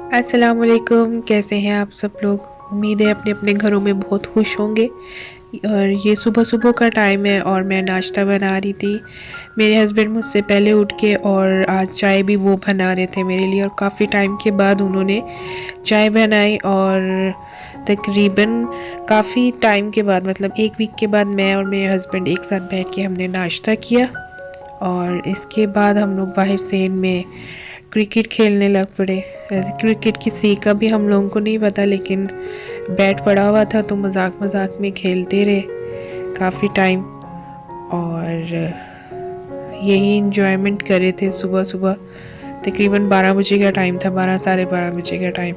अस्सलाम वालेकुम। कैसे हैं आप सब लोग? उम्मीद है अपने अपने घरों में बहुत खुश होंगे। और ये सुबह सुबह का टाइम है और मैं नाश्ता बना रही थी। मेरे हस्बैंड मुझसे पहले उठ के और आज चाय भी वो बना रहे थे मेरे लिए, और काफ़ी टाइम के बाद उन्होंने चाय बनाई। और तकरीबन काफ़ी टाइम के बाद, मतलब एक वीक के बाद, मैं और मेरे हस्बैंड एक साथ बैठ के हमने नाश्ता किया। और इसके बाद हम लोग बाहर सेन में क्रिकेट खेलने लग पड़े। क्रिकेट किसी का भी हम लोगों को नहीं पता, लेकिन बैट पड़ा हुआ था तो मजाक मजाक में खेलते रहे काफ़ी टाइम। और यही इंजॉयमेंट कर रहे थे सुबह सुबह। तकरीबन 12 बजे का टाइम था, 12 साढ़े 12 बजे का टाइम।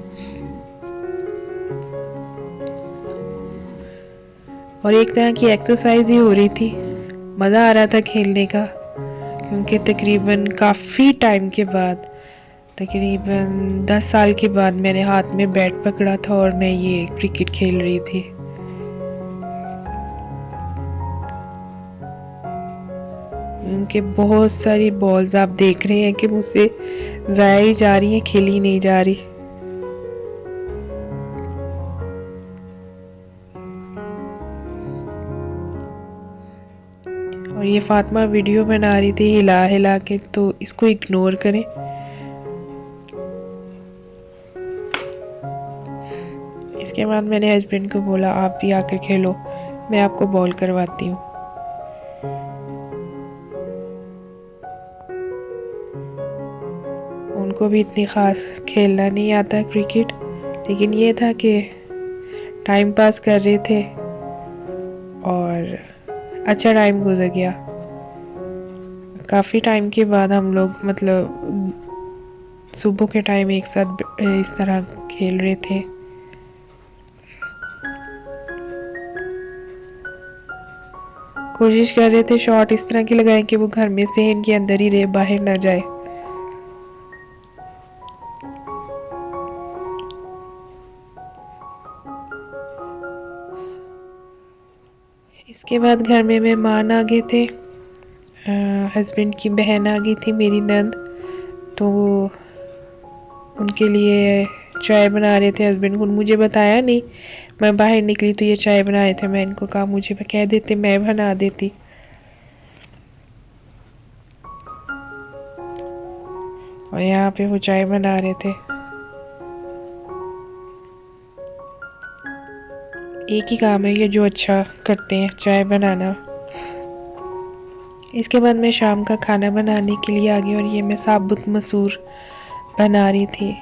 और एक तरह की एक्सरसाइज ही हो रही थी। मज़ा आ रहा था खेलने का, क्योंकि तकरीबन काफ़ी टाइम के बाद, तकरीबन 10 साल के बाद मैंने हाथ में बैट पकड़ा था और मैं ये क्रिकेट खेल रही थी। उनके बहुत सारी बॉल्स आप देख रहे हैं कि मुझसे ज़ाया ही जा रही हैं, खेली नहीं जा रही। और ये फातिमा वीडियो बना रही थी हिला हिला के, तो इसको इग्नोर करें। इसके बाद मैंने हस्बैंड को बोला आप भी आकर खेलो, मैं आपको बॉल करवाती हूँ। उनको भी इतनी ख़ास खेलना नहीं आता क्रिकेट, लेकिन ये था कि टाइम पास कर रहे थे और अच्छा टाइम गुजर गया। काफ़ी टाइम के बाद हम लोग, मतलब सुबह के टाइम एक साथ इस तरह खेल रहे थे। कोशिश कर रहे थे शॉट इस तरह की लगाएं कि वो घर में से इनके अंदर ही रहे, बाहर ना जाए। इसके बाद घर में मेहमान आ गए थे। हस्बैंड की बहन आ गई थी, मेरी नंद, तो उनके लिए चाय बना रहे थे। हस्बैंड को मुझे बताया नहीं, मैं बाहर निकली तो ये चाय बना रहे थे। मैं इनको कहा मुझे कह देते, मैं बना देती। और यहाँ पे वो चाय बना रहे थे। एक ही काम है ये जो अच्छा करते हैं, चाय बनाना। इसके बाद मैं शाम का खाना बनाने के लिए आ गई और ये मैं साबुत मसूर बना रही थी।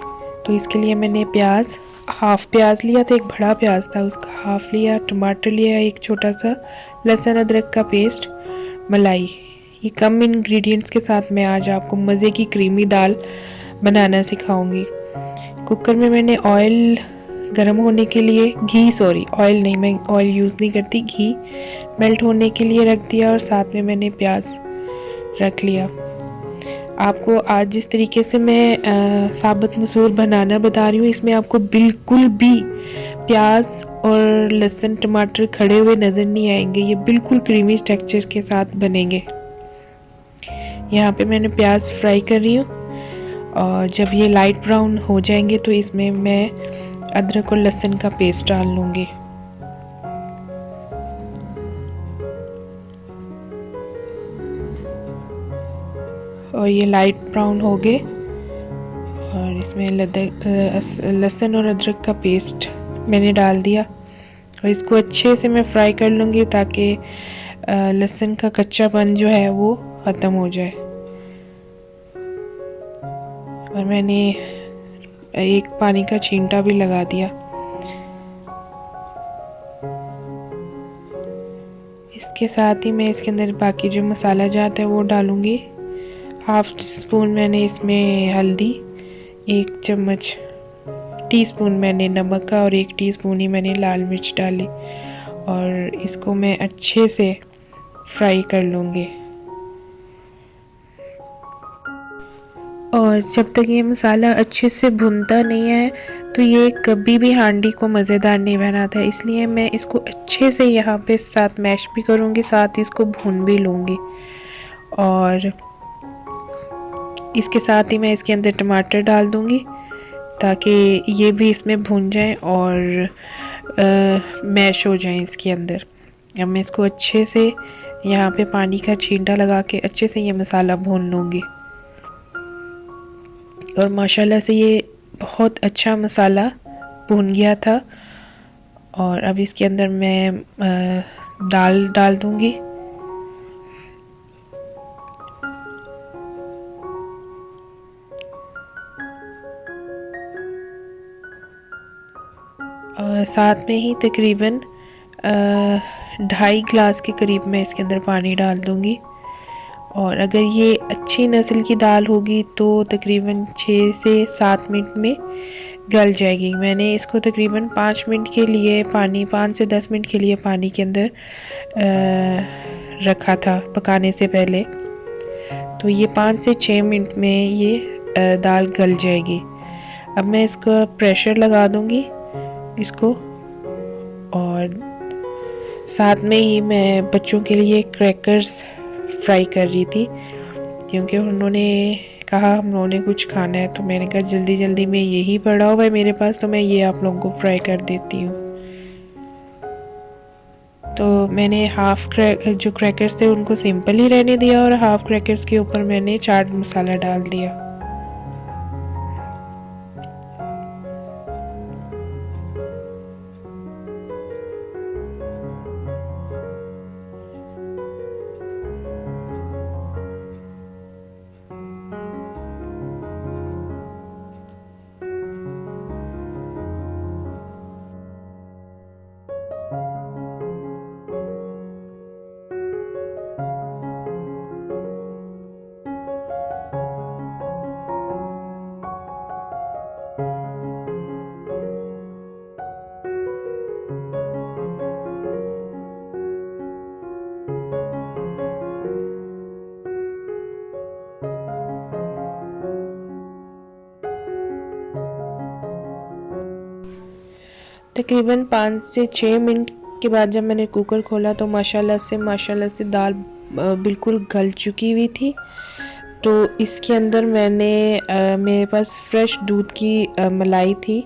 तो इसके लिए मैंने प्याज, हाफ प्याज लिया था, एक बड़ा प्याज था उसका हाफ लिया, टमाटर लिया एक छोटा सा, लहसुन अदरक का पेस्ट, मलाई। ये कम इंग्रेडिएंट्स के साथ मैं आज आपको मज़े की क्रीमी दाल बनाना सिखाऊंगी। कुकर में मैंने ऑयल गरम होने के लिए, घी, सॉरी ऑयल नहीं, मैं ऑयल यूज़ नहीं करती, घी मेल्ट होने के लिए रख दिया और साथ में मैंने प्याज रख लिया। आपको आज जिस तरीके से मैं साबुत मसूर बनाना बता रही हूँ, इसमें आपको बिल्कुल भी प्याज और लहसुन टमाटर खड़े हुए नज़र नहीं आएंगे। ये बिल्कुल क्रीमी टेक्सचर के साथ बनेंगे। यहाँ पे मैंने प्याज फ्राई कर रही हूँ और जब ये लाइट ब्राउन हो जाएंगे तो इसमें मैं अदरक और लहसुन का पेस्ट डाल लूँगी। और ये लाइट ब्राउन हो गए और इसमें लहसुन और अदरक का पेस्ट मैंने डाल दिया और इसको अच्छे से मैं फ्राई कर लूँगी ताकि लहसुन का कच्चापन जो है वो ख़त्म हो जाए। और मैंने एक पानी का छींटा भी लगा दिया। इसके साथ ही मैं इसके अंदर बाकी जो मसाला जाता है वो डालूँगी। हाफ स्पून मैंने इसमें हल्दी, 1 चम्मच टीस्पून मैंने नमक का और 1 टीस्पून ही मैंने लाल मिर्च डाली और इसको मैं अच्छे से फ्राई कर लूँगी। और जब तक ये मसाला अच्छे से भुनता नहीं है तो ये कभी भी हांडी को मज़ेदार नहीं बनाता, इसलिए मैं इसको अच्छे से यहाँ पे साथ मैश भी करूँगी, साथ ही इसको भून भी लूँगी। और इसके साथ ही मैं इसके अंदर टमाटर डाल दूँगी। ताकि ये भी इसमें भून जाए और मैश हो जाए इसके अंदर। अब मैं इसको अच्छे से यहाँ पे पानी का छींटा लगा के अच्छे से ये मसाला भून लूँगी। और माशाल्लाह से ये बहुत अच्छा मसाला भून गया था। और अब इसके अंदर मैं दाल डाल दूँगी। साथ में ही तकरीबन 2.5 गिलास के करीब मैं इसके अंदर पानी डाल दूँगी। और अगर ये अच्छी नस्ल की दाल होगी तो तकरीबन 6 से 7 मिनट में गल जाएगी। मैंने इसको तकरीबन 5 मिनट के लिए 5 से 10 मिनट के लिए पानी के अंदर रखा था पकाने से पहले। तो ये 5 से 6 मिनट में ये दाल गल जाएगी। अब मैं इसको प्रेशर लगा दूँगी इसको। और साथ में ही मैं बच्चों के लिए क्रैकर्स फ्राई कर रही थी, क्योंकि उन्होंने कहा हम लोगों ने कुछ खाना है। तो मैंने कहा जल्दी जल्दी में यही पड़ा हुआ है मेरे पास, तो मैं ये आप लोगों को फ्राई कर देती हूँ। तो मैंने जो क्रैकर्स थे उनको सिंपल ही रहने दिया और हाफ क्रैकर्स के ऊपर मैंने चाट मसाला डाल दिया। तकरीबन 5 से 6 मिनट के बाद जब मैंने कुकर खोला तो माशाल्लाह से दाल बिल्कुल गल चुकी हुई थी। तो इसके अंदर मेरे पास फ्रेश दूध की मलाई थी,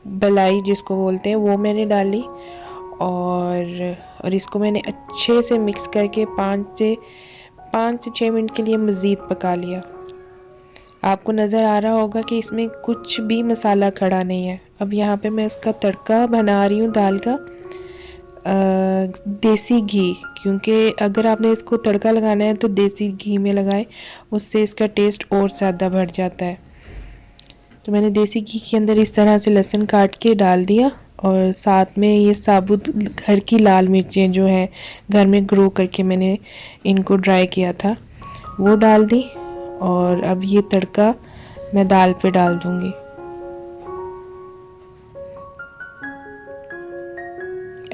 बलाई जिसको बोलते हैं, वो मैंने डाली। और इसको मैंने अच्छे से मिक्स करके 5 से 6 मिनट के लिए मज़ीद पका लिया। आपको नज़र आ रहा होगा कि इसमें कुछ भी मसाला खड़ा नहीं है। अब यहाँ पे मैं उसका तड़का बना रही हूँ दाल का, देसी घी, क्योंकि अगर आपने इसको तड़का लगाना है तो देसी घी में लगाएं, उससे इसका टेस्ट और ज़्यादा बढ़ जाता है। तो मैंने देसी घी के अंदर इस तरह से लहसुन काट के डाल दिया और साथ में ये साबुत घर की लाल मिर्चें जो है घर में ग्रो करके मैंने इनको ड्राई किया था वो डाल दी। और अब ये तड़का मैं दाल पे डाल दूंगी।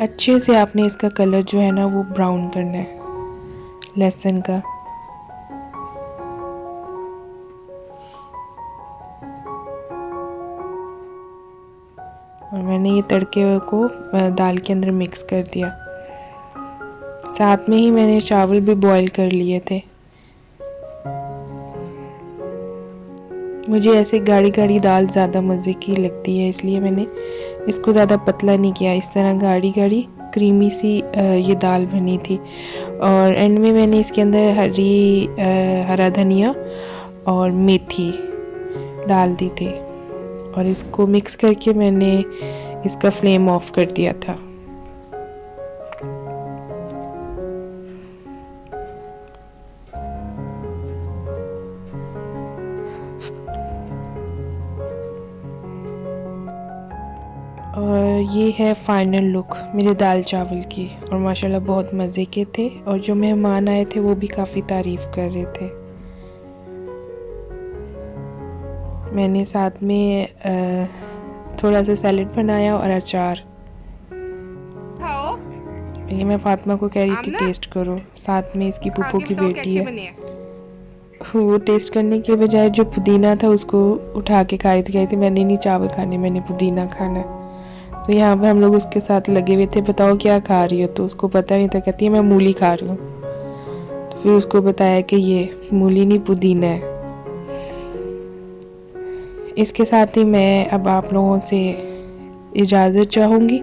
अच्छे से आपने इसका कलर जो है ना वो ब्राउन करना है लहसुन का। और मैंने ये तड़के को दाल के अंदर मिक्स कर दिया। साथ में ही मैंने चावल भी बॉईल कर लिए थे। मुझे ऐसे गाढ़ी गाढ़ी दाल ज़्यादा मज़े की लगती है, इसलिए मैंने इसको ज़्यादा पतला नहीं किया। इस तरह गाढ़ी गाढ़ी क्रीमी सी ये दाल बनी थी। और एंड में मैंने इसके अंदर हरा धनिया और मेथी डाल दी थी और इसको मिक्स करके मैंने इसका फ्लेम ऑफ कर दिया था। और ये है फाइनल लुक मेरे दाल चावल की। और माशाल्लाह बहुत मज़े के थे और जो मेहमान आए थे वो भी काफ़ी तारीफ़ कर रहे थे। मैंने साथ में थोड़ा सा सैलेड बनाया और अचार। ये मैं फातिमा को कह रही थी टेस्ट करो, साथ में इसकी पुप्पो की बेटी है। वो टेस्ट करने के बजाय जो पुदीना था उसको उठा के खाई थी मैंने नहीं चावल खाने, मैंने पुदीना खाना है। तो यहाँ पे हम लोग उसके साथ लगे हुए थे, बताओ क्या खा रही हो? तो उसको पता नहीं था, कहती है मैं मूली खा रही हूँ। तो फिर उसको बताया कि ये मूली नहीं पुदीना है। इसके साथ ही मैं अब आप लोगों से इजाज़त चाहूँगी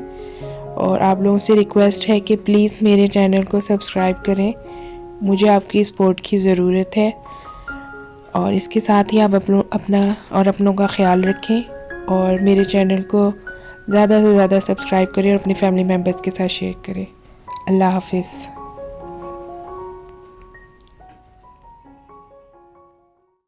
और आप लोगों से रिक्वेस्ट है कि प्लीज़ मेरे चैनल को सब्सक्राइब करें, मुझे आपकी सपोर्ट की ज़रूरत है। और इसके साथ ही आप अपना और अपनों का ख्याल रखें और मेरे चैनल को ज़्यादा से ज़्यादा सब्सक्राइब करें और अपने फैमिली मेम्बर्स के साथ शेयर करें। अल्लाह हाफिज़।